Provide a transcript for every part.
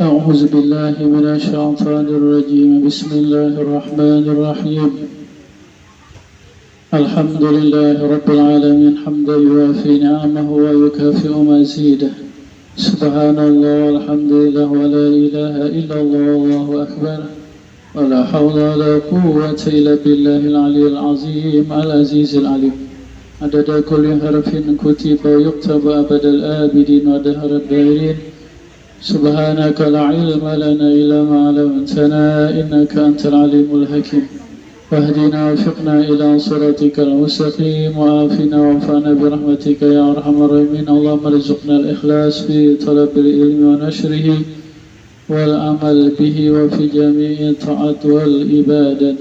أعوذ بالله من الشيطان الرجيم بسم الله الرحمن الرحيم الحمد لله رب العالمين حمدا يوافي نعمه ويكافئ مزيده سبحان الله والحمد لله ولا إله إلا الله والله أكبر ولا حول ولا قوة إلا بالله العلي العظيم العزيز العليم عدد كل حرف كتب ويكتب أبد الآبدين ودهر الدائرين سبحانك لا علم لنا إلا ما علمتنا إنك أنت العليم الحكيم واهدنا وفقنا إلى صراطك المستقيم وعافنا وانفعنا برحمتك يا أرحم الراحمين اللهم ارزقنا الإخلاص في طلب العلم ونشره والعمل به وفي جميع الطاعات والعبادات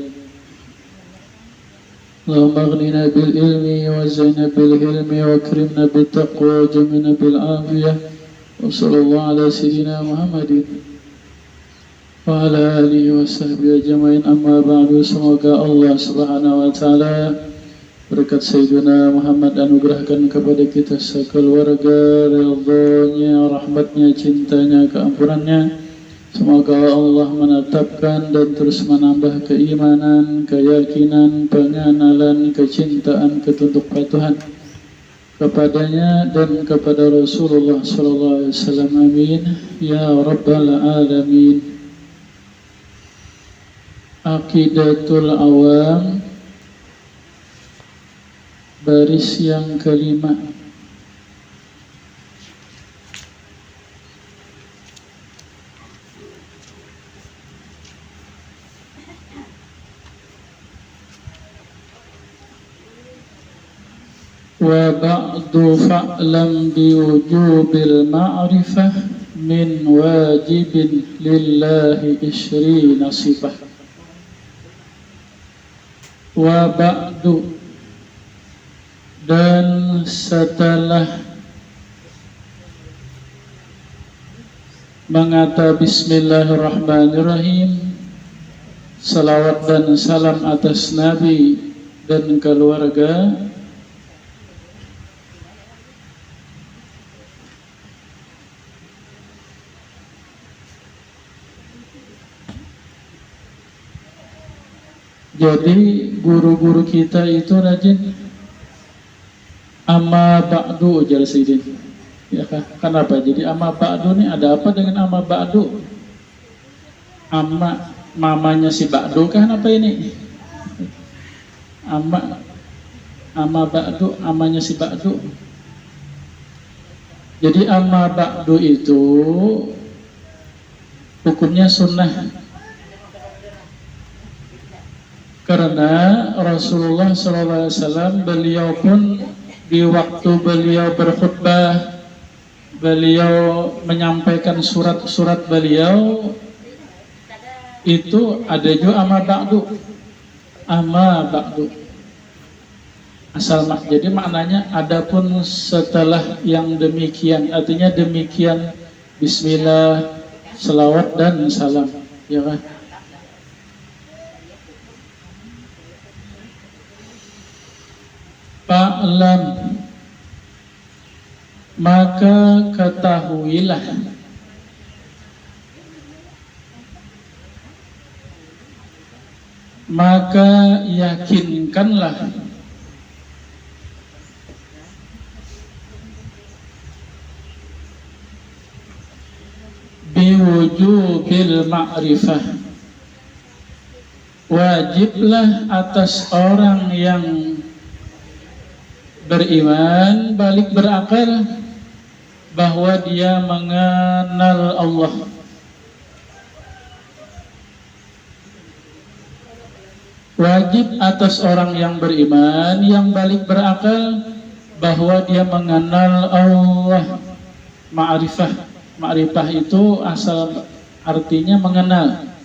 اللهم اغننا بالعلم وزينا بالحلم واكرمنا بالتقوى وجملنا بالعافية وصلى الله على سيدنا محمد وعلى alihi wa sahbihi ajma'in amma ba'du. Semoga Allah subhanahu wa ta'ala berkat Sayyidina Muhammad anugerahkan kepada kita sekeluarga ridhonya, rahmatnya, cintanya, keampunannya. Semoga Allah menetapkan dan terus menambah keimanan, keyakinan, pengenalan, kecintaan, ketunduk patuhan kepadanya dan kepada Rasulullah sallallahu alaihi wasallam. Amin ya rabbal alamin. Aqidatul Awam baris yang kelima. Wa ba'du fa'lam biwujubil ma'rifah min wajibin lillahi ishrina sifah. Wa ba'du, dan setelah mengata bismillahirrahmanirrahim, salawat dan salam atas Nabi dan keluarga, jadi guru-guru kita itu rajin amma ba'du ujar Sayyidin. Ya kah? Kenapa? Jadi amma ba'du ini ada apa dengan amma ba'du? Amma mamanya si ba'du kan apa ini? Amma ba'du, amanya si ba'du. Jadi amma ba'du itu hukumnya sunnah. Karena Rasulullah SAW beliau pun di waktu beliau berkhutbah, beliau menyampaikan surat-surat beliau itu ada juga amma ba'du asal jadi maknanya adapun setelah yang demikian, artinya demikian bismillah, selawat dan salam, ya kan? Fa'lam, maka ketahuilah, maka yakinkanlah, biwujubil ma'rifah, wajiblah atas orang yang beriman balik berakal bahwa dia mengenal Allah. Wajib atas orang yang beriman yang balik berakal bahwa dia mengenal Allah. Ma'rifah, ma'rifah itu asal artinya mengenal.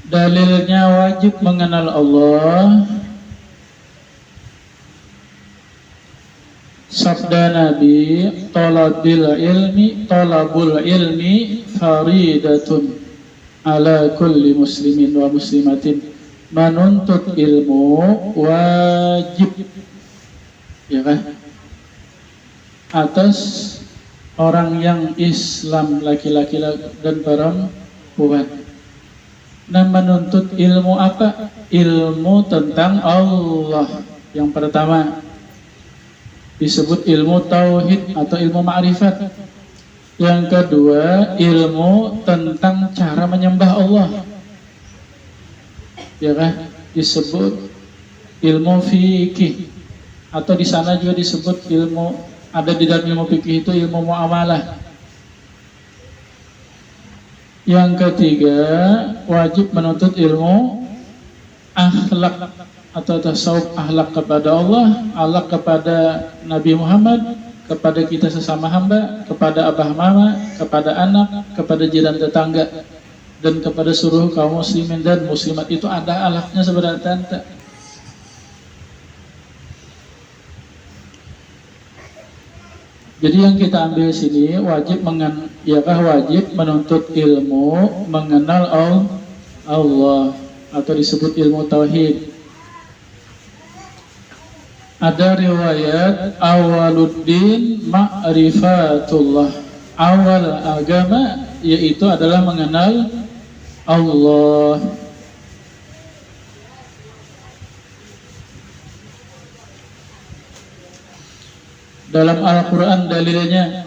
Dalilnya wajib mengenal Allah, sabda Nabi, talabul ilmi faridatun ala kulli muslimin wa muslimatin. menuntut ilmu wajib, ya kan, atas orang yang Islam, laki-laki dan perempuan. Nah, menuntut ilmu apa? Ilmu tentang Allah. Yang pertama disebut ilmu tauhid atau ilmu ma'rifat. Yang kedua, ilmu tentang cara menyembah Allah, ya kan, disebut ilmu fikih, atau di sana juga disebut ilmu, ada di dalam ilmu fikih itu ilmu muamalah. Yang ketiga, wajib menuntut ilmu akhlak atau tasawuf, akhlak kepada Allah, akhlak kepada Nabi Muhammad, kepada kita sesama hamba, kepada abah mama, kepada anak, kepada jiran tetangga, dan kepada seluruh kaum muslimin dan muslimat. Itu ada akhlaknya sebenarnya. Jadi yang kita ambil sini wajib wajib menuntut ilmu mengenal Allah atau disebut ilmu tauhid. Ada riwayat awaluddin ma'rifatullah, awal agama yaitu adalah mengenal Allah. Dalam Al-Quran dalilnya,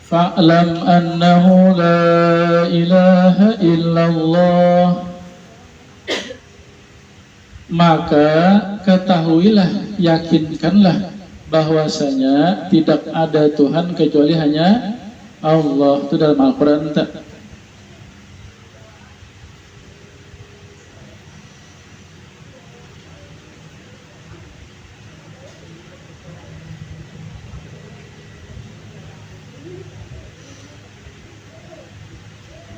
fa'lam annahu la ilaha illallah, maka ketahuilah, yakinkanlah bahwasanya tidak ada Tuhan kecuali hanya Allah. Itu dalam Al-Quran.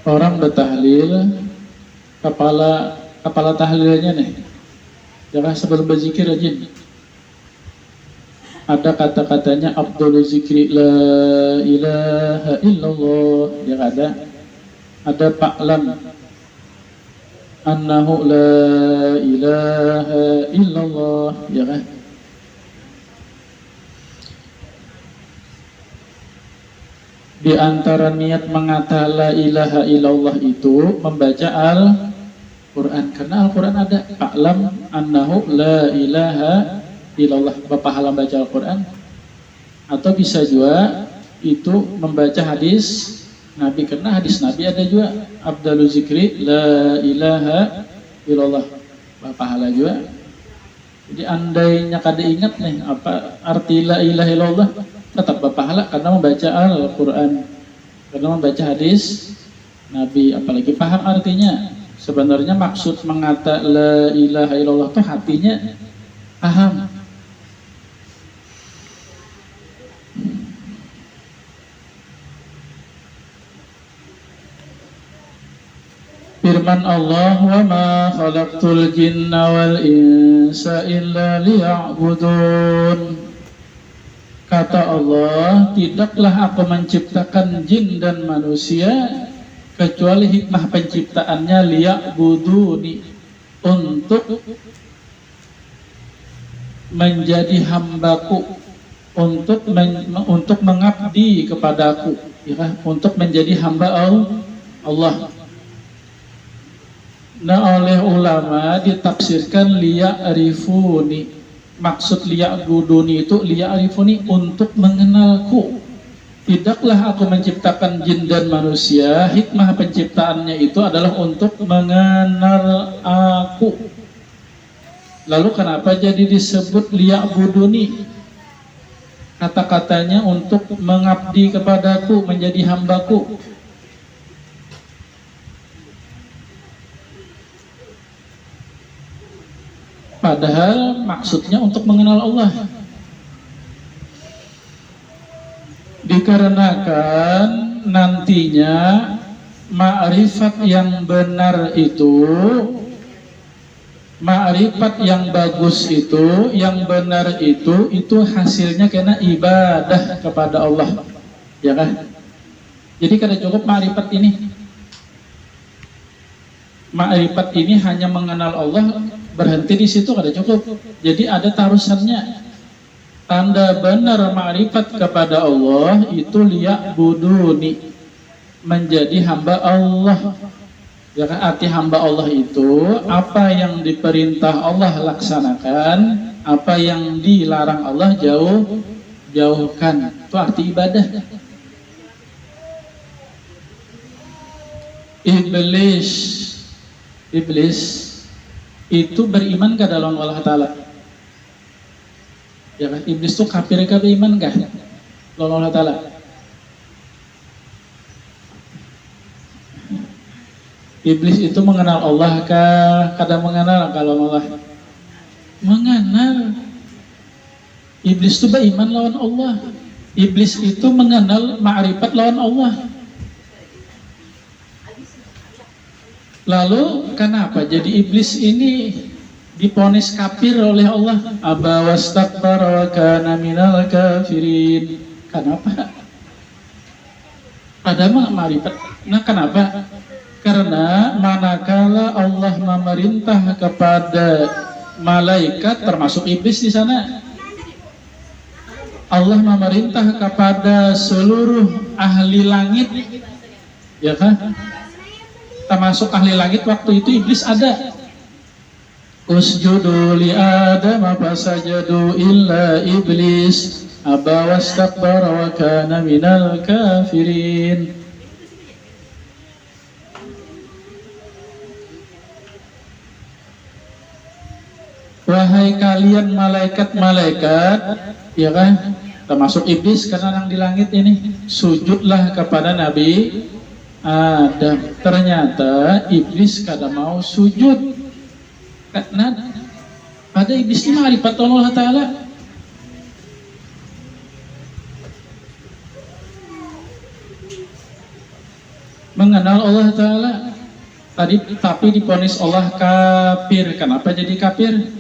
Orang bertahlil, kepala tahlilnya nih, jangan sebelum berzikir aja ada kata-katanya Abdul zikri la ilaha illallah, yang ada fa'lam annahu la ilaha illallah, ya kan. Di antara niat mengata la ilaha illallah itu membaca Al-Quran, karena Al-Quran ada fa'lam annahu la ilaha illallah, berpahala baca Al-Quran. Atau bisa juga itu membaca hadis Nabi, karena hadis Nabi ada juga Abdul zikri la ilaha illallah, berpahala juga. Jadi andainya kada ingat nih apa arti la ilaha illallah, tetap berpahala karena membaca Al-Quran, karena membaca hadis Nabi, apalagi paham artinya. Sebenarnya maksud mengata la ilaha illallah itu hatinya paham. Firman Allah, wa ma khalaqtul jinna wal insa illa liya'budun. Kata Allah, tidaklah aku menciptakan jin dan manusia kecuali hikmah penciptaannya liya'buduni, untuk menjadi hambaku, untuk mengabdi kepadaku, ya, untuk menjadi hamba Allah. Nah, oleh ulama ditafsirkan liya'rifuni. Maksud liya'buduni itu liya'rifuni, untuk mengenalku. Tidaklah aku menciptakan jin dan manusia, hikmah penciptaannya itu adalah untuk mengenal aku. Lalu kenapa jadi disebut liya'buduni? Kata-katanya untuk mengabdi kepadaku, menjadi hambaku. Padahal maksudnya untuk mengenal Allah. Dikarenakan nantinya ma'rifat yang benar itu, ma'rifat yang bagus itu, yang benar itu hasilnya karena ibadah kepada Allah, ya kan? Jadi kada cukup ma'rifat ini. Ma'rifat ini hanya mengenal Allah berhenti di situ kada cukup. Jadi ada tarusannya. Tanda benar ma'rifat kepada Allah itu liya'buduni, menjadi hamba Allah. Ya kan, arti hamba Allah itu apa yang diperintah Allah laksanakan, apa yang dilarang Allah jauhkan. Itu arti ibadah. Iblis itu beriman ke dalam Allah Ta'ala. Ya kan, iblis itu kafir ke beriman kah lawan Allah Ta'ala? Iblis itu mengenal Allah kah? Kadang mengenal kalau Allah mengenal. Iblis itu beriman lawan Allah. Iblis itu mengenal ma'rifat lawan Allah. Lalu kenapa jadi iblis ini diponis kafir oleh Allah? Aba wastakbara wa kana minal kafirin. Kenapa? Ada ma'rifat. Nah, kenapa? Karena manakala Allah memerintah kepada malaikat, termasuk iblis di sana, Allah memerintah kepada seluruh ahli langit, ya kan? Termasuk ahli langit waktu itu iblis ada. Usjudu li Adam fasajadu illa iblis aba wastakbara wa kana minal kafirin. Wahai kalian malaikat-malaikat, ya kan, termasuk iblis karena yang di langit ini, sujudlah kepada Nabi Adam. Ternyata iblis kada mau sujud. Karena pada iblis ini ma'rifat Allah Ta'ala. Mengenal Allah Ta'ala. Tapi diponis Allah kafir. Kenapa jadi kafir?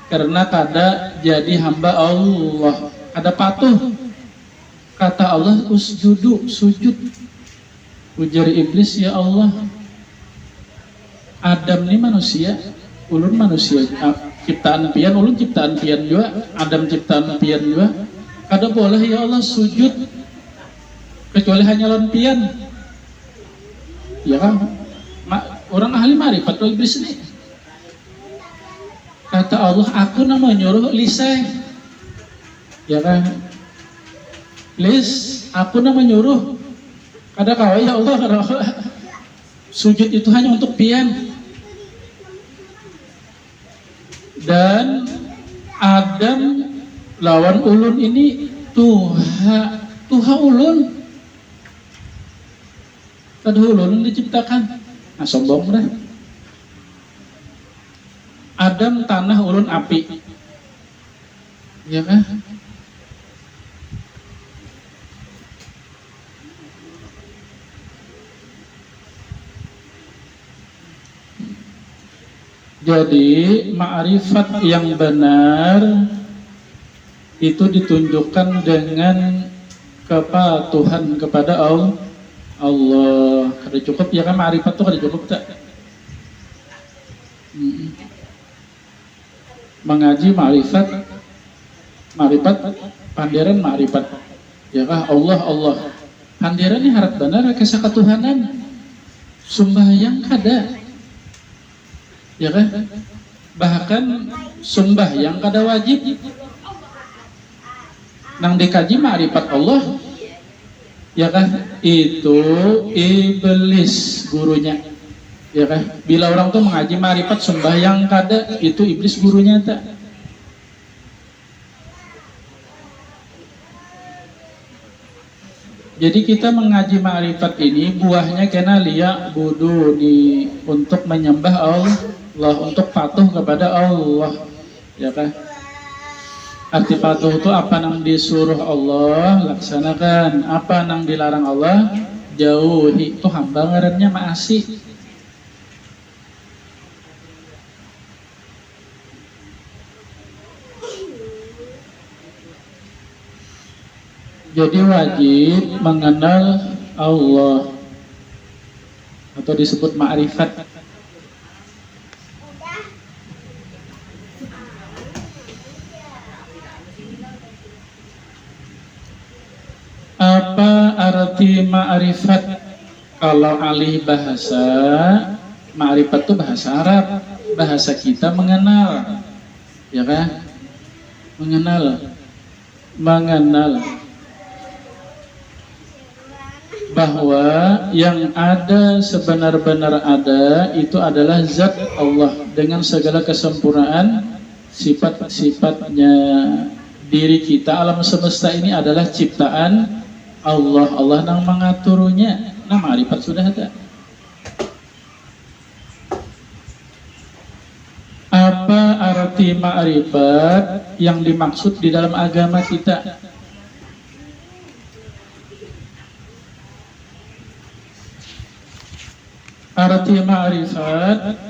Karena kada jadi hamba Allah, kada patuh. Kata Allah, usjudu, sujud. Ujar iblis, ya Allah, Adam ini manusia, ulun manusia, ciptaan pian, ulun ciptaan pian juga, Adam ciptaan pian juga. Kada boleh ya Allah sujud kecuali hanya lawan pian. Ya kan? Orang ahli ma'rifat iblis ini. Kata Allah, aku nama nyuruh lisai, ya kan? Lis, aku nama nyuruh. Kada kawai ya Allah, sujud itu hanya untuk pian. Dan Adam lawan ulun ini Tuha ulun. Kada ulun diciptakan. Nah, sombong dah. Adam tanah, ulun api, ya kan? Jadi ma'rifat yang benar itu ditunjukkan dengan kepatuhan kepada Allah. Kada cukup ya kan, ma'rifat itu kada cukup tak? Mengaji ma'rifat, panderan ma'rifat, ya kah? Allah panderan ini harap benar kisah ketuhanan, sumbahyang kada, ya kah? Bahkan sumbahyang kada wajib, nang dikaji ma'rifat Allah, ya kah? Itu iblis gurunya. Ya kan? Bila orang tuh mengaji ma'rifat sembahyang kada, itu iblis gurunya tak. Jadi kita mengaji ma'rifat ini buahnya kena liya'buduni, untuk menyembah Allah, untuk patuh kepada Allah. Ya kan? Arti patuh itu apa yang disuruh Allah laksanakan, apa yang dilarang Allah jauhi. Itu hamba ngarannya ma'asi. Jadi wajib mengenal Allah atau disebut ma'rifat. arti ma'rifat kalau alih bahasa, ma'rifat itu bahasa Arab, bahasa kita mengenal, ya kan? Mengenal bahwa yang ada sebenar-benar ada itu adalah zat Allah dengan segala kesempurnaan sifat-sifatnya. Diri kita, alam semesta ini adalah ciptaan Allah. Allah yang mengaturnya. Nah, ma'rifat sudah ada. Apa arti ma'rifat yang dimaksud di dalam agama kita? Arti ma'rifat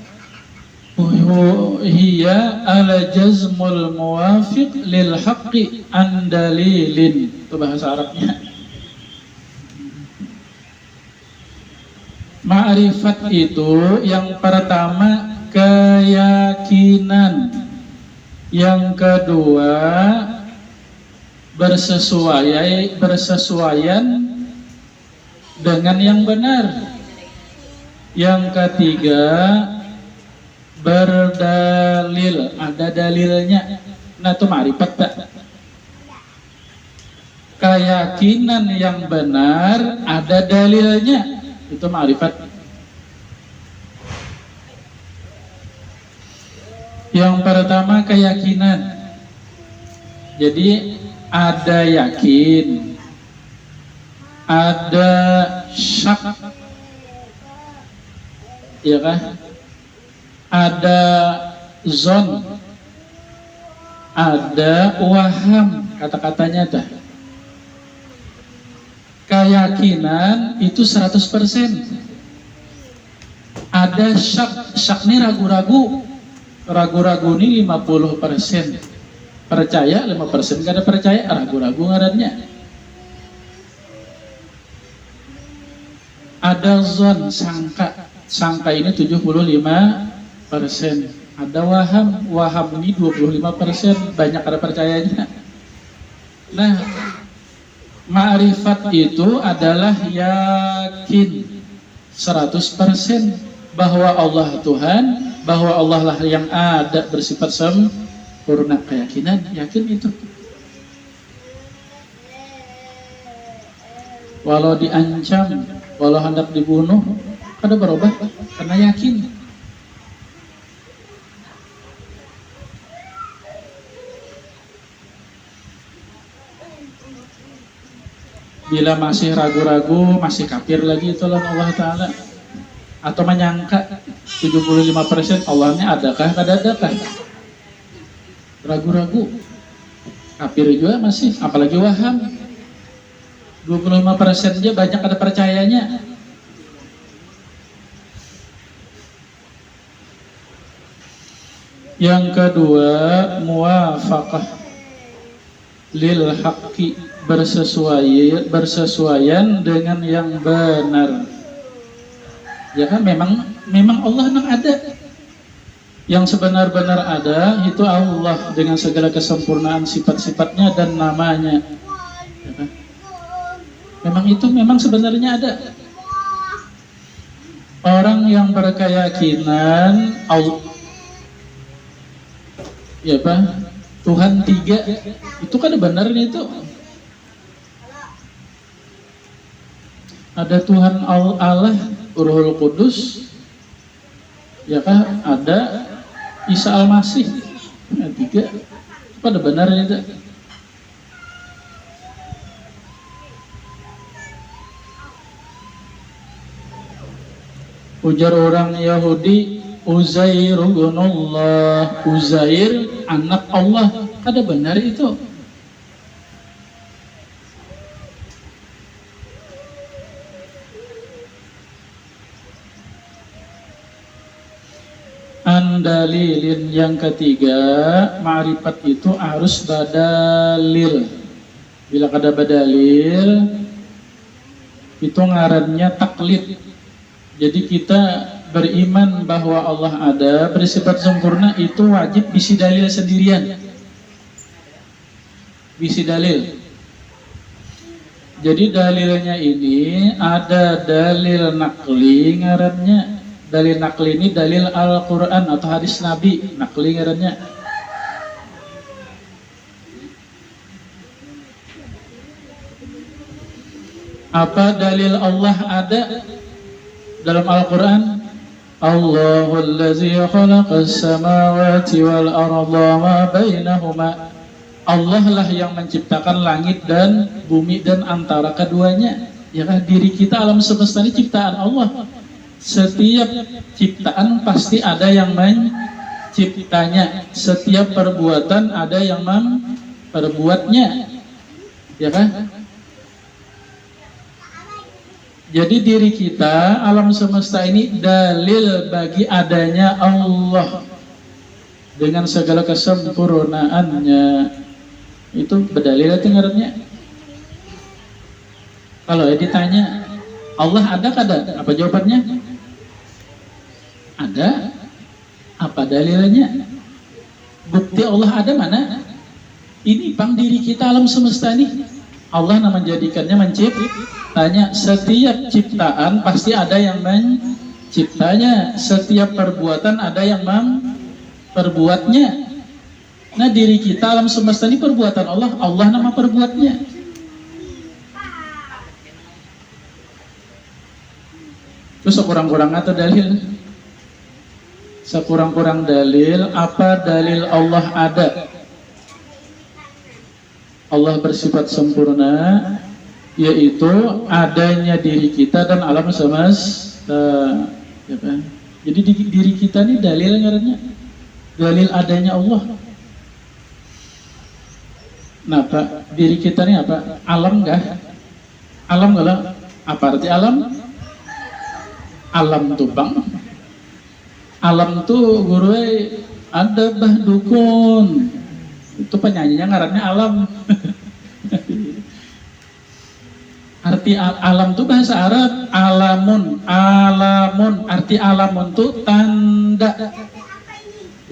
hiya ala jazmul muwafiq lil haqqi an dalilin. Itu bahasa Arabnya. Ma'rifat itu yang pertama keyakinan, yang kedua bersesuaian dengan yang benar, yang ketiga berdalil, ada dalilnya. Nah, itu ma'rifat tak? Keyakinan yang benar ada dalilnya, itu ma'rifat. Yang pertama keyakinan. Jadi ada yakin, ada syak, ya kan? Ada zon, ada waham, kata-katanya dah. Keyakinan itu 100%. Ada syak, syak ini ragu-ragu. Ragu-ragu ini 50%. Percaya 5%, gak ada percaya, ragu-ragu ngarannya. Ada zon, sangka. Sangka ini 75%. Ada waham, waham ini 25%, banyak ada percayanya. Nah, ma'rifat itu adalah yakin 100% bahwa Allah Tuhan, bahwa Allah lah yang ada bersifat sempurna. Keyakinan, yakin itu. Walau diancam, walau hendak dibunuh, kada berubah karena yakin. Bila masih ragu-ragu, masih kafir lagi, itulah Allah Ta'ala. Atau menyangka 75% Allahnya adakah, kada adakah. Ragu-ragu, kafir juga masih, apalagi waham. 25% aja banyak ada percayanya. Yang kedua, muwafaqah lil haqqi, bersesuaian dengan yang benar. Ya kan, memang Allah yang ada. Yang sebenar-benar ada itu Allah dengan segala kesempurnaan sifat-sifatnya dan namanya. Ya kan? Memang sebenarnya ada. Orang yang berkeyakinan Allah, ya Pak, Tuhan 3, itu kan benar itu. Ada Tuhan Allah, Ruhul Kudus, ya kan? Ada Isa Al-Masih, 3, pada benar itu. Ujar orang Yahudi, Uzair ibnullah, Uzair anak Allah, kada benar itu. Andalilin, yang ketiga, ma'rifat itu harus badalil. Bila kada badalil, itu ngarannya taklid. Jadi kita beriman bahwa Allah ada, bersifat sempurna, itu wajib bisi dalil sendirian. Bisi dalil. Jadi dalilnya ini ada dalil nakli ngarannya. Dalil nakli ini dalil Al-Quran atau hadis Nabi, nakli ngarannya. Apa dalil Allah ada dalam Al-Quran? Allahul ladzi khalaqas samawati wal arda ma bainahuma. Allah lah yang menciptakan langit dan bumi dan antara keduanya. Ya kan, diri kita alam semesta ini ciptaan Allah. Setiap ciptaan pasti ada yang menciptanya. Setiap perbuatan ada yang memperbuatnya. Ya kan? Jadi diri kita, alam semesta ini dalil bagi adanya Allah dengan segala kesempurnaannya. Itu berdalil itu ngarannya. Kalau ditanya Allah ada kada? Apa jawabannya? Ada. Apa dalilnya? Bukti Allah ada mana? Ini pang diri kita alam semesta ini. Allah nama menjadikannya menciptanya. Setiap ciptaan pasti ada yang menciptanya. Setiap perbuatan ada yang memperbuatnya. Nah, diri kita alam semesta ini perbuatan Allah. Allah nama perbuatnya. Terus sekurang-kurang atau dalil? Sekurang-kurang dalil. Apa dalil Allah ada? Allah bersifat sempurna, yaitu adanya diri kita dan alam semesta. Ya kan? Jadi diri kita ini dalil ngarannya. Dalil adanya Allah. Nah, Pak, diri kita ini apa? Alam kah? Alam enggak? Apa arti alam? Alam tuh bang. Alam tuh guru ada bah dukun. Itu penyanyinya ngarannya alam. Arti alam tuh bahasa Arab alamun. Alamun. Arti alamun tuh tanda.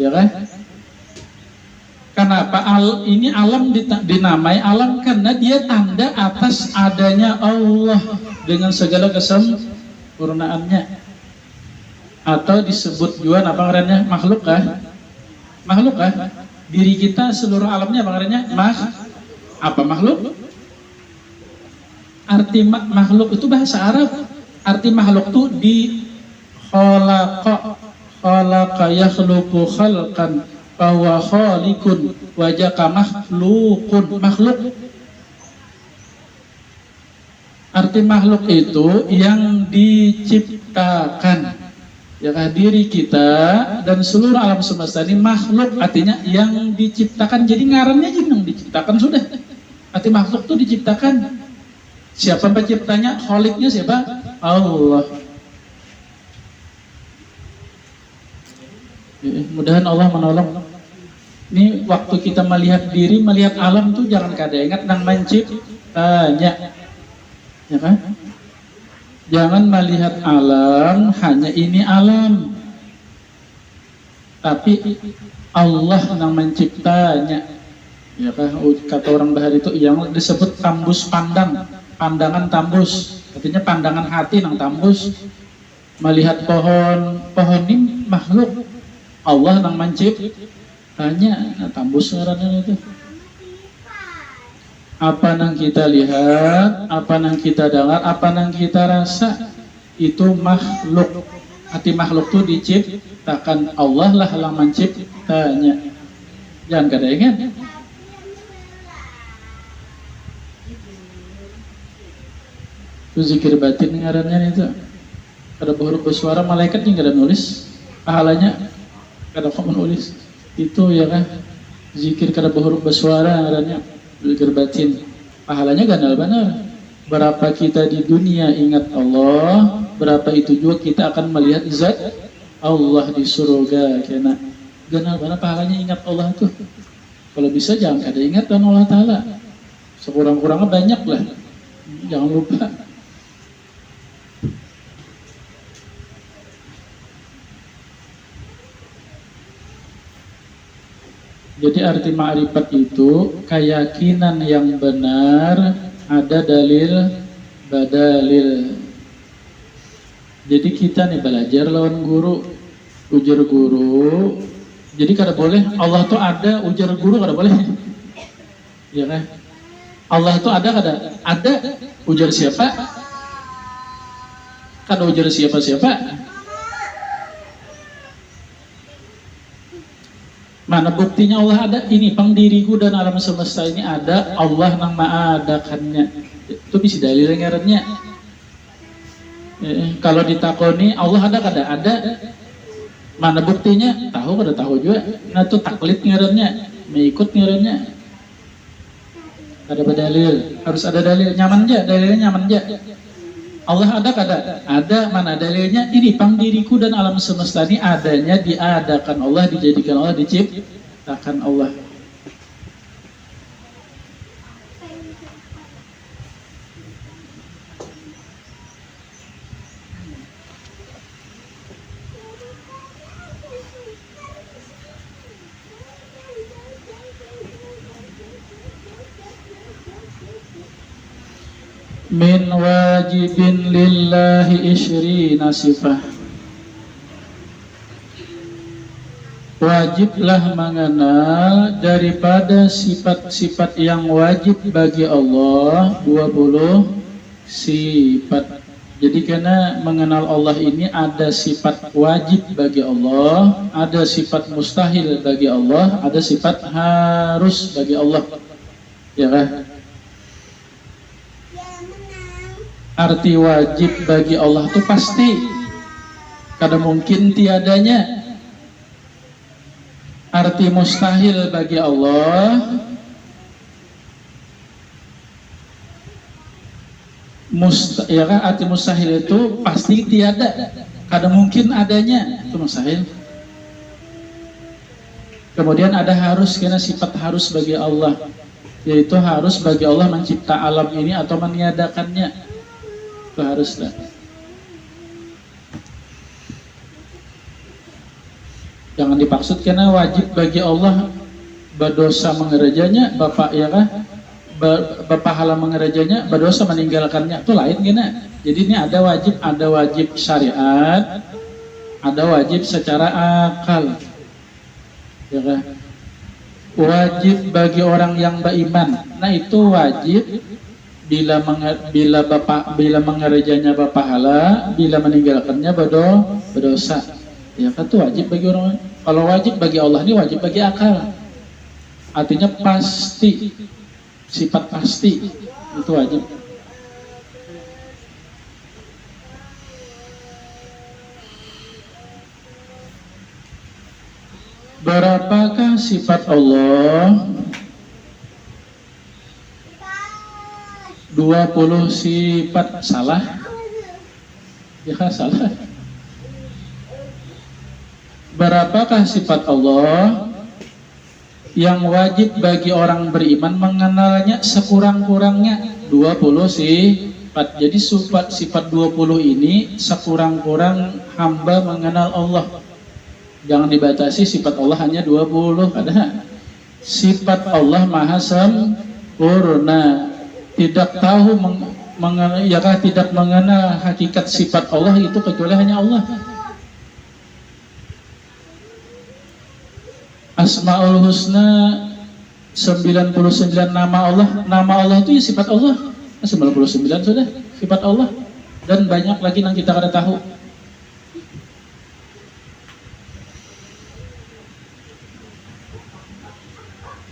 Ya kan? Kenapa ini alam dinamai alam? Karena dia tanda atas adanya Allah dengan segala kesempurnaannya. Atau disebut juga apa ngarannya? Makhluk kah? Makhluk kah? Diri kita seluruh alamnya apa ngarannya? Apa makhluk? Arti makhluk itu bahasa Arab. Arti makhluk itu di khalaqa yakhluqu khalqan bahwa khaliqun wajaka makhlukun. Makhluk, arti makhluk itu yang diciptakan. Ya kan, diri kita dan seluruh alam semesta ini makhluk, artinya yang diciptakan. Jadi ngarannya yang diciptakan sudah. Arti makhluk itu diciptakan. Siapa penciptanya? Khaliqnya siapa? Allah. Mudahan Allah menolong. Ini waktu kita melihat diri, melihat alam tuh jangan kada ingat nang menciptanya, ya kan? Jangan melihat alam hanya ini alam, tapi Allah nang menciptanya, ya kan? Kata orang Bahari itu yang disebut tambus pandang, pandangan tambus, artinya pandangan hati nang tambus. Melihat pohon ini makhluk. Allah nang menciptanya, tambus ngarannya itu. Apa nang kita lihat, apa nang kita dengar, apa nang kita rasa, itu makhluk. Arti makhluk itu diciptakan. Allah lah yang menciptanya. Jangan kada ingat. Itu zikir batin ngarannya itu. Kada huruf bersuara, malaikat yang kada nulis pahalanya. Kada menulis itu, ya kan? Zikir kada berhuruf bersuara ngarannya zikir batin, pahalanya ganal benar. Berapa kita di dunia ingat Allah, berapa itu juga kita akan melihat zat Allah di surga. Kena ganal benar pahalanya ingat Allah tuh. Kalau bisa jangan kada ingat dan Allah Ta'ala. Sekurang-kurangnya banyak lah, jangan lupa. Jadi arti ma'rifat itu keyakinan yang benar ada dalil badalil. Jadi kita nih belajar lawan guru, ujar guru. Jadi kada boleh Allah tuh ada, ujar guru kada boleh. Ya kan? Allah tuh ada kada? Ada, ujar siapa? Kada ujar siapa-siapa. Mana buktinya Allah ada? Ini pangdiriku dan alam semesta ini ada, Allah nang mengadakannya. Itu bisa dalil ngarannya. Kalau ditakoni Allah ada kada? Ada. Mana buktinya? Tahu kada tahu juga. Nah itu taklid ngarannya, mengikut ngarannya. Ada dalil, harus ada dalil. Nyaman aja, dalilnya nyaman aja. Allah ada kada? Ada. Mana dalilnya? Ini pangdiriku dan alam semesta ini adanya, diadakan Allah, dijadikan Allah, diciptakan Allah. Min wajibin lillahi isyrina sifah. Wajiblah mengenal daripada sifat-sifat yang wajib bagi Allah 20 sifat. Jadi karena mengenal Allah ini ada sifat wajib bagi Allah, ada sifat mustahil bagi Allah, ada sifat harus bagi Allah. Ya kan? Arti wajib bagi Allah itu pasti, kada mungkin tiadanya. Arti mustahil bagi Allah, ya kan, arti mustahil itu pasti tiada, kada mungkin adanya, itu mustahil. Kemudian ada harus, karena sifat harus bagi Allah, yaitu harus bagi Allah mencipta alam ini atau meniadakannya. Itu haruslah. Jangan dipaksud karena wajib bagi Allah berdosa mengerjanya, bapak ya kan, berpahala mengerjanya, berdosa meninggalkannya, itu lain gini. Jadi ini ada wajib syariat, ada wajib secara akal, ya kan. Wajib bagi orang yang beriman, nah itu wajib. Bila mengerjanya berpahala, bila meninggalkannya berdosa. Ya kan itu wajib bagi orang. Kalau wajib bagi Allah ini wajib bagi akal. Artinya pasti, sifat pasti itu wajib. Berapakah sifat Allah? 20 sifat. Salah? Ya salah. Berapakah sifat Allah yang wajib bagi orang beriman mengenalnya sekurang-kurangnya? 20 sifat. Jadi sifat 20 ini sekurang-kurang hamba mengenal Allah. Jangan dibatasi sifat Allah hanya 20. Ada sifat Allah maha sempurna. Tidak tahu tidak mengenal hakikat sifat Allah itu kecuali hanya Allah. Asmaul Husna 99 nama Allah itu ya sifat Allah. 99 sudah sifat Allah, dan banyak lagi yang kita kada tahu.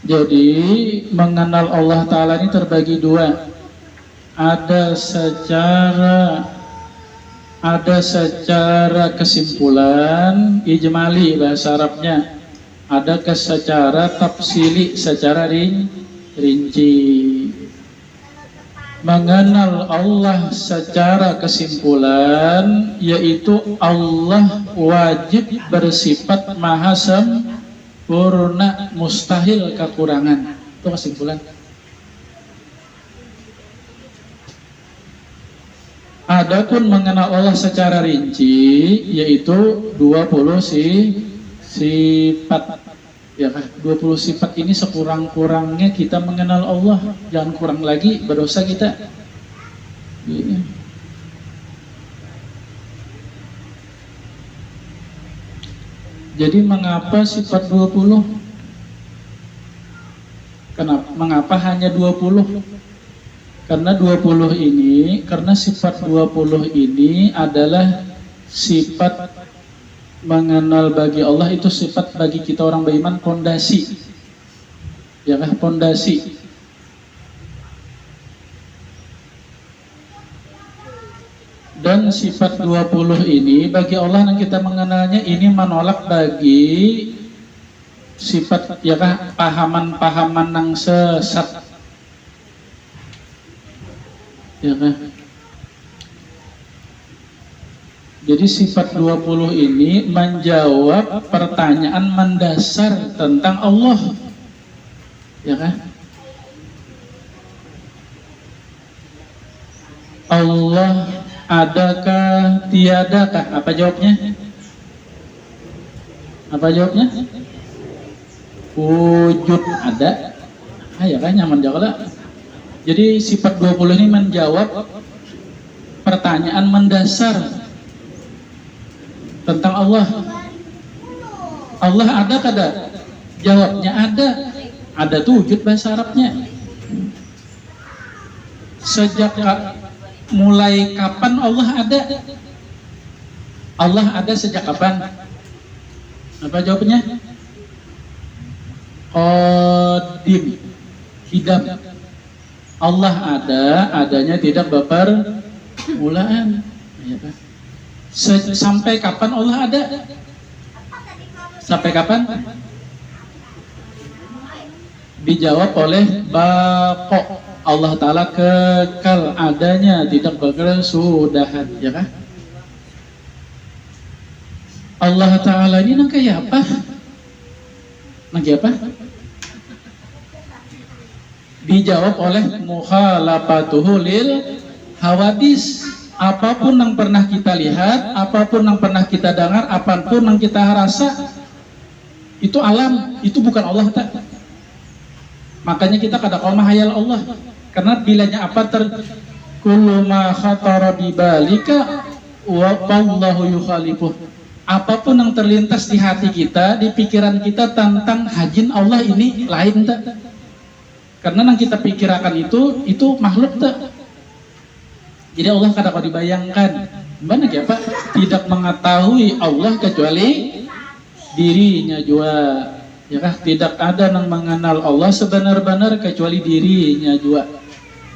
Jadi mengenal Allah Ta'ala ini terbagi dua. Ada secara kesimpulan, ijmali bahasa Arabnya. Ada secara tafsili, secara rinci. Mengenal Allah secara kesimpulan, yaitu Allah wajib bersifat maha sempurna, mustahil kekurangan. Itu kesimpulan. Adapun mengenal Allah secara rinci, yaitu 20 sifat. Ya kan? 20 sifat ini sekurang-kurangnya kita mengenal Allah. Jangan kurang lagi berdosa kita. Ya. Jadi mengapa sifat 20? Kenapa? Mengapa hanya 20? Karena 20 ini, karena sifat 20 ini adalah sifat mengenal bagi Allah, itu sifat bagi kita orang beriman, pondasi. Ya kan, pondasi. Dan sifat 20 ini bagi Allah yang kita mengenalnya ini menolak bagi sifat ya kan, pahaman-pahaman yang sesat. Ya kan? Jadi sifat 20 ini menjawab pertanyaan mendasar tentang Allah. Ya kan? Allah adakah, tiadakah? Apa jawabnya? Apa jawabnya? Wujud ada. Ya kan, nyaman jawab lah. Jadi sifat 20 ini menjawab pertanyaan mendasar tentang Allah. Allah ada kada? Jawabnya ada. Ada tuh wujud bahasa Arabnya. Sejak mulai kapan Allah ada? Allah ada sejak kapan? Apa jawabannya? Qadim, hidam. Allah ada, adanya tidak berpermulaan. Ya, sampai kapan Allah ada? Sampai kapan? Dijawab oleh baqo. Allah Ta'ala kekal adanya, tidak berkesudahan. Ya kan? Allah Ta'ala ini nang kayak apa? Nang kayak apa? Dijawab oleh mukhalafatuhu lil hawadis. Apapun yang pernah kita lihat, apapun yang pernah kita dengar, apapun yang kita rasa, itu alam, itu bukan Allah tak. Makanya kita kada qoma hayal Allah. Karena bilanya apa kullu ma khatara bi balika wa wallahu yukhalifuh. Apapun yang terlintas di hati kita, di pikiran kita tentang hajin Allah ini lain tak. Karena yang kita pikirkan itu makhluk tak. Jadi Allah kadang-kadang dibayangkan, mana ya Pak? Tidak mengetahui Allah kecuali dirinya juga. Ya kah? Tidak ada yang mengenal Allah sebenar-benar kecuali dirinya juga.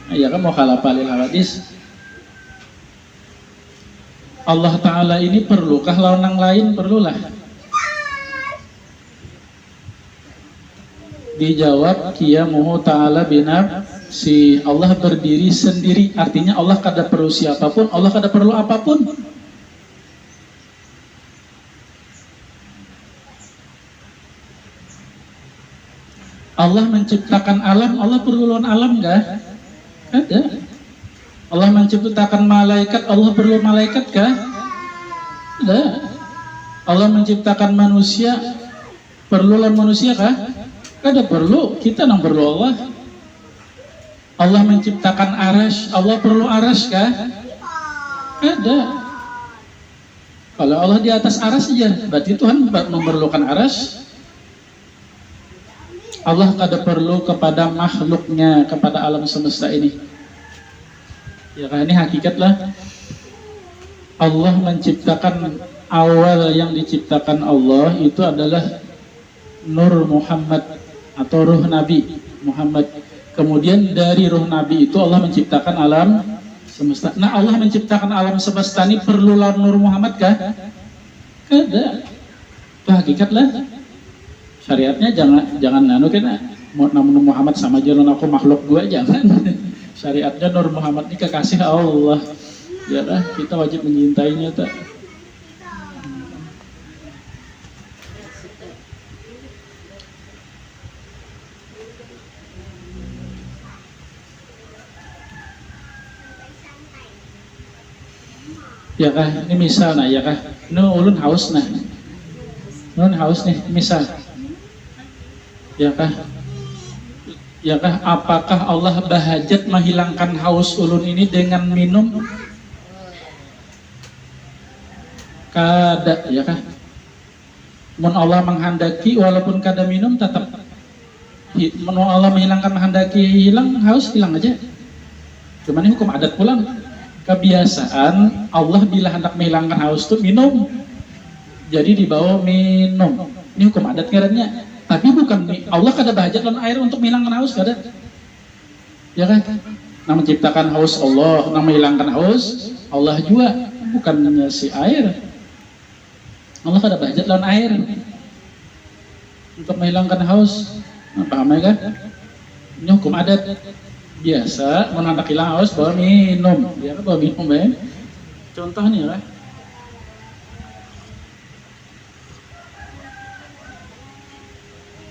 Nah, ya kan, mukhalafah lil hawadis. Allah Ta'ala ini perlukah lawan yang lain? Perlulah. Dijawab qiyamuhu ta'ala binafsi. Allah berdiri sendiri, artinya Allah kada perlu siapapun, Allah kada perlu apapun. Allah menciptakan alam, Allah perlu lawan alam enggak? Ada. Allah menciptakan malaikat, Allah perlu malaikat kah? Ada. Allah menciptakan manusia, perlu lawan manusia kah? Kada perlu, kita yang perlu Allah. Allah menciptakan aras, Allah perlu aras kah? Ada. Kalau Allah di atas aras saja, berarti Tuhan memerlukan aras. Allah kada perlu kepada makhluknya, kepada alam semesta ini. Ya kan, ini hakikatlah. Allah menciptakan, awal yang diciptakan Allah itu adalah Nur Muhammad atau ruh Nabi Muhammad. Kemudian dari ruh Nabi itu Allah menciptakan alam semesta. Nah, Allah menciptakan alam semesta ini perlu lawan Nur Muhammad kah? Kada. Itu hakikatlah. Syariatnya jangan anu kena Nur Muhammad sama jalan aku makhluk gua, jangan. Syariatnya Nur Muhammad ini kekasih Allah. Ya lah, kita wajib mencintainya tak. Ya kah, ini misal nah ya kah, ini ulun haus nah, ulun haus nih misal, Ya kah? Ya kah? Apakah Allah bahajat menghilangkan haus ulun ini dengan minum? Kada, ya kah? Mun Allah menghendaki walaupun kada minum tetap. Mun Allah menghilangkan menghendaki hilang haus hilang aja. Cuman ini hukum adat pulang. Kebiasaan Allah bila hendak menghilangkan haus itu minum. Jadi dibawa minum. Ini hukum adat ngarannya. Tapi bukan Allah kada bahajat lawan air untuk menghilangkan haus kada. Ya kan? Nah menciptakan haus Allah, nah menghilangkan haus Allah juga, bukan si air. Allah kada bahajat lawan air untuk menghilangkan haus. Nah, paham ya kan? Ini hukum adat. Biasa mau hendak hilang haus bawa minum. Ya kan bawa minum ya. Contohnya lah.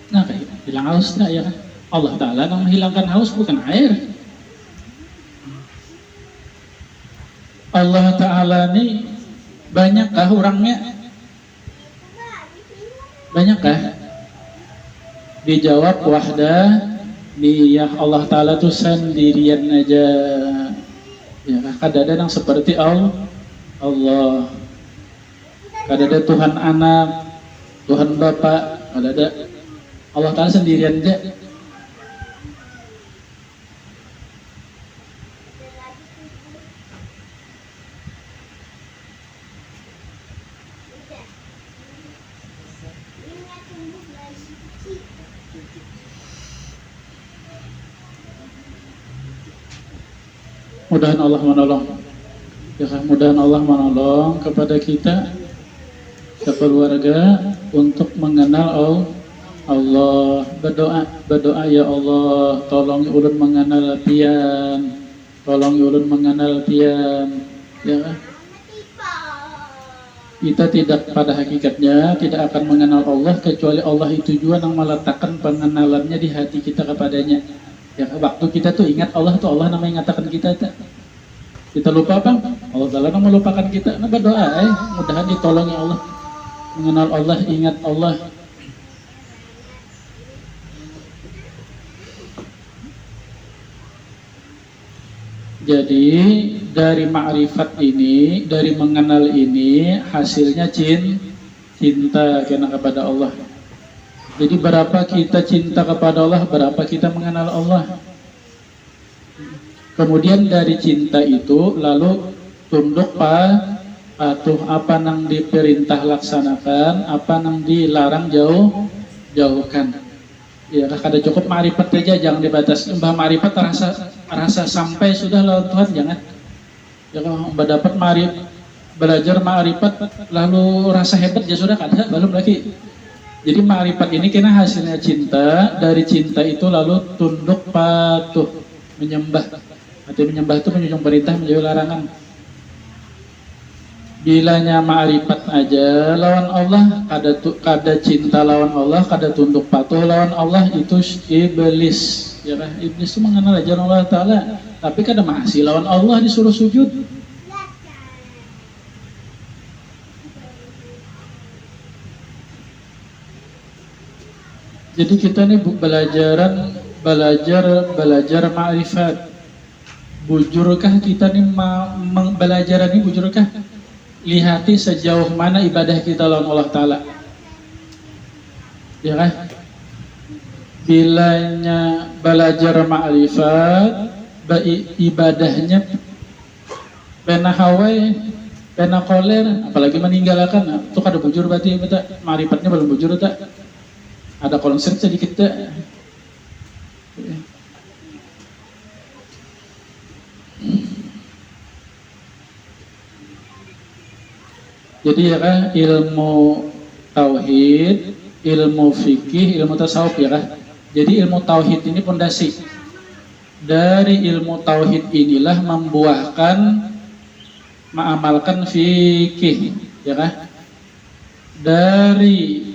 Nah, kayak hilang haus enggak ya kan? Allah Ta'ala yang menghilangkan haus bukan air. Allah Ta'ala ini banyakkah orangnya? Banyakkah? Dijawab wahdah niyah. Allah Ta'ala tuh sendirian aja. Ya, kada ada yang seperti Allah. Kada ada Tuhan anak, Tuhan Bapak, kada ada. Allah Ta'ala sendirian aja. Mudahan Allah menolong. Ya, mudahan Allah menolong kepada kita keluarga untuk mengenal Allah. Berdoa ya Allah, tolong ulun mengenal pian, tolong ulun mengenal pian. Ya, kita tidak pada hakikatnya tidak akan mengenal Allah kecuali Allah itu juga yang meletakkan pengenalannya di hati kita kepadanya. Ya, waktu kita tuh ingat Allah tuh Allah namanya mengatakan kita tuh. Kita lupa apa? Allah Ta'ala melupakan kita. Nah berdoa, mudahan ditolong ya Allah. Mengenal Allah, ingat Allah. Jadi dari ma'rifat ini, dari mengenal ini, hasilnya cinta karena kepada Allah. Jadi berapa kita cinta kepada Allah, berapa kita mengenal Allah. Kemudian dari cinta itu lalu tunduk patuh, apa yang diperintah laksanakan, apa yang dilarang jauhkan. Ya kada cukup ma'rifat aja, jangan dibatasi. Mbah ma'rifat rasa sampai sudah lawan Tuhan, jangan. Ya kalau mbah dapat belajar ma'rifat lalu rasa hebat ya sudah, kada, belum lagi. Jadi ma'rifat ini kena hasilnya cinta. Dari cinta itu lalu tunduk patuh, menyembah. Arti menyembah itu menjunjung perintah, menjauhi larangan. Bilanya ma'rifat aja lawan Allah, kada cinta lawan Allah, kada tunduk patuh lawan Allah, itu iblis. Ya kan? Iblis itu mengenal ajaran Allah Ta'ala, tapi kada masih lawan Allah disuruh sujud. Jadi kita ini belajar ma'rifat. Bujurkah kita nih belajar ini, bujurkah? Lihati sejauh mana ibadah kita lawan Allah Ta'ala. Ya kan? Bilanya belajar ma'rifat, ibadahnya pena hawai, pena koler, apalagi meninggalkan, itu kada bujur berarti betul. Ma'rifatnya belum bujur tak? Ada kolong seret sedikit tak? Jadi ya kan, ilmu tauhid, ilmu fikih, ilmu tasawuf ya kan. Jadi ilmu tauhid ini pondasi. Dari ilmu tauhid inilah membuahkan mengamalkan fikih ya kan. Dari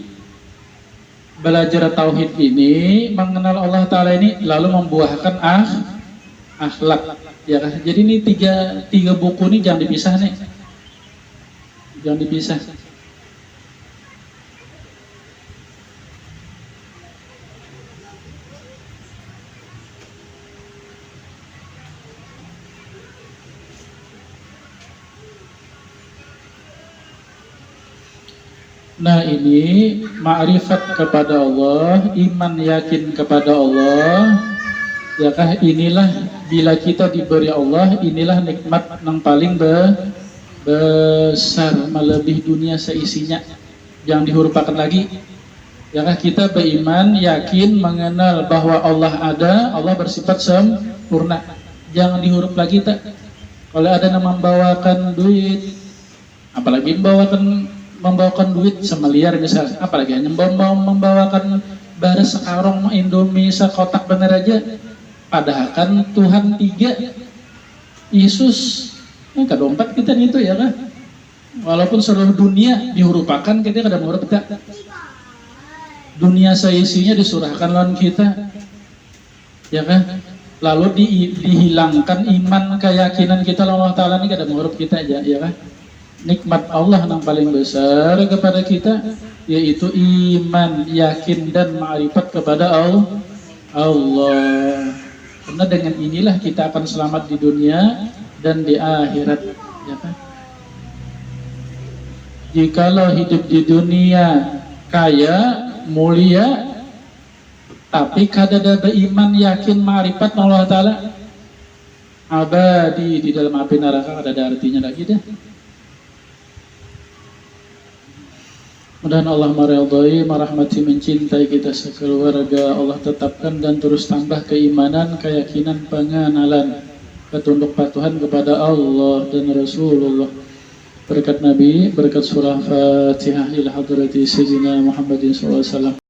belajar tauhid ini, mengenal Allah Ta'ala ini lalu membuahkan akhlak ya kan. Jadi ini tiga buku ini jangan dipisah nih. Jangan dipisah. Nah ini ma'rifat kepada Allah, iman yakin kepada Allah. Yakah inilah bila kita diberi Allah, inilah nikmat yang paling besar melebihi dunia seisinya yang dihurupakan lagi. Yakah kita beriman, yakin, mengenal bahwa Allah ada, Allah bersifat sempurna. Jangan dihurup lagi tak. Kalau ada yang membawakan duit, apalagi membawakan duit semeliar misalnya, apalagi hanya membawakan baris sekarang Indomie sekotak bener aja. Padahal kan Tuhan 3, Yesus, ke dompet kita itu ya kan. Walaupun seluruh dunia dihurupakan, kita kada menghurup kita. Dunia seisinya disurahkan lawan kita, ya kan? Lalu dihilangkan iman keyakinan kita lawan Allah Ta'ala ini kada menghurup kita aja, ya kan? Nikmat Allah yang paling besar kepada kita yaitu iman, yakin dan ma'rifat kepada Allah. Karena dengan inilah kita akan selamat di dunia dan di akhirat, ya kan? Jikalau hidup di dunia kaya, mulia, tapi kada ada beriman, yakin, ma'rifat Allah Ta'ala, abadi di dalam api neraka, kada ada artinya lagi dah. Mudah-mudahan Allah meridhai, merahmati, mencintai kita sekeluarga. Allah tetapkan dan terus tambah keimanan, keyakinan, pengenalan, ketunduk patuhan kepada Allah dan Rasulullah. Berkat Nabi, berkat surah Fatihah ila hadrati Sayyidina Muhammadin SAW.